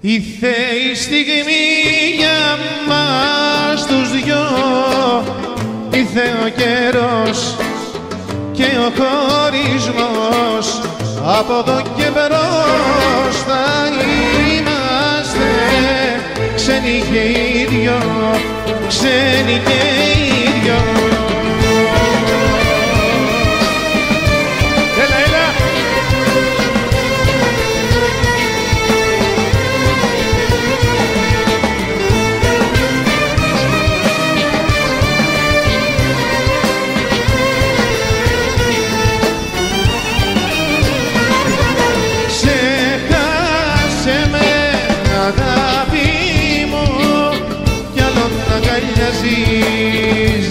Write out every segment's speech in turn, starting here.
Ήρθε η στιγμή για μας τους δυο, ήρθε ο καιρός και ο χωρισμός. Από εδώ και μπρος θα είμαστε ξένοι και οι δυο, ξένοι και οι δυο.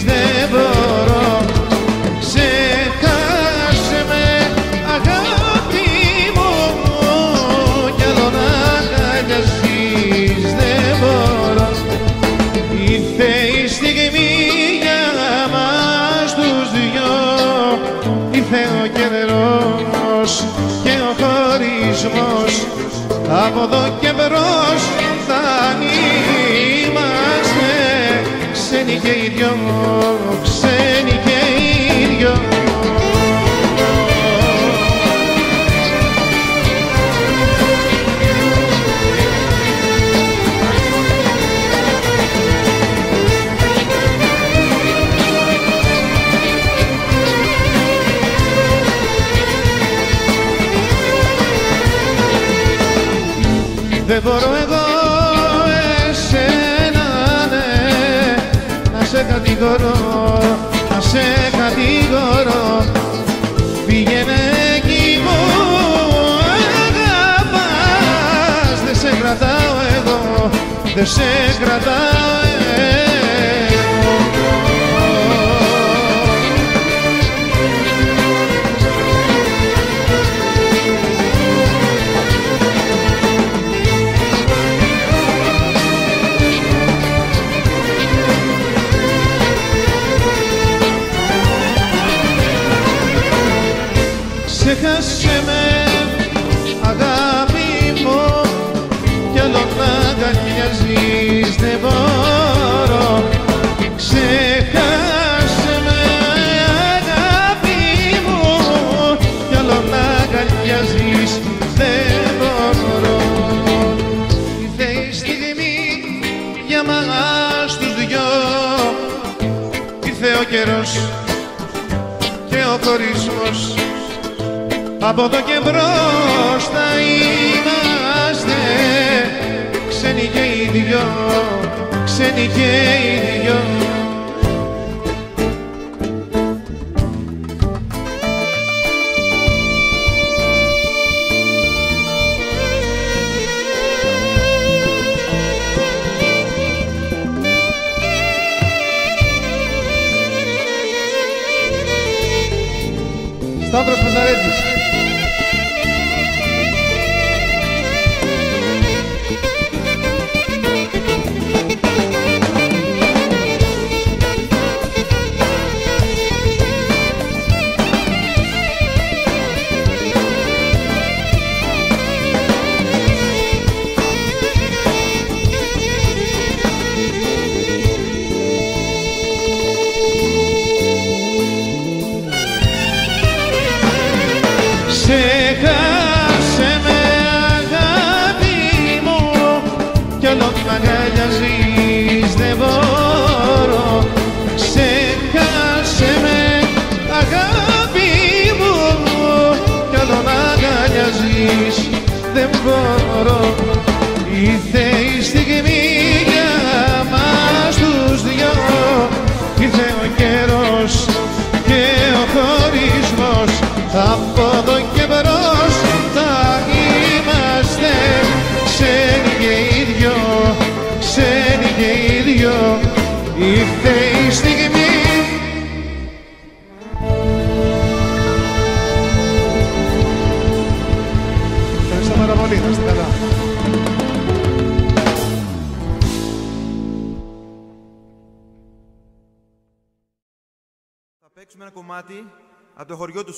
Δεν μπορώ, ξεχάσε με αγάπη μου, κι άλλο να αγκαλιάζεις δεν μπορώ. Ήρθε η στιγμή για μας τους δυο, ήρθε ο καιρός και ο χωρισμός. Από εδώ και μπρος θα είμαστε ξένοι και οι δυο, ξένοι και οι δυο. Δεν μπορώ εγώ σε κατηγορώ, να σε κατηγορώ. Πήγαινε εκεί που αγαπάς, δεν σε κρατάω εγώ, δεν σε κρατάω εγώ. Ξέχασε με αγάπη μου, κι άλλο να αγκαλιάζεις δεν μπορώ. Ξέχασε με αγάπη μου, κι άλλο να αγκαλιάζεις δεν μπορώ. Ήρθε η στιγμή για μας τους δυο, ήρθε ο καιρός και ο χωρισμός. Από εδώ και μπρος θα είμαστε ξένοι και οι δυο, ξένοι και οι δυο. Σταύρος Πεζαρέτης. Ξέχασε με αγάπη μου, κι άλλο να αγκαλιάζεις δεν μπορώ. Ξέχασε με αγάπη μου, κι άλλο να αγκαλιάζεις δεν μπορώ. Ήρθε η στιγμή για μας τους δυο, ήρθε ο καιρός και ο χωρισμός. Από εδώ και μπρος θα είμαστε ξένοι και οι δυο, ξένοι και οι δυο. Ήρθε η στιγμή. Ευχαριστώ πάρα πολύ, να είστε καλά. Θα παίξουμε ένα κομμάτι από το χωριό του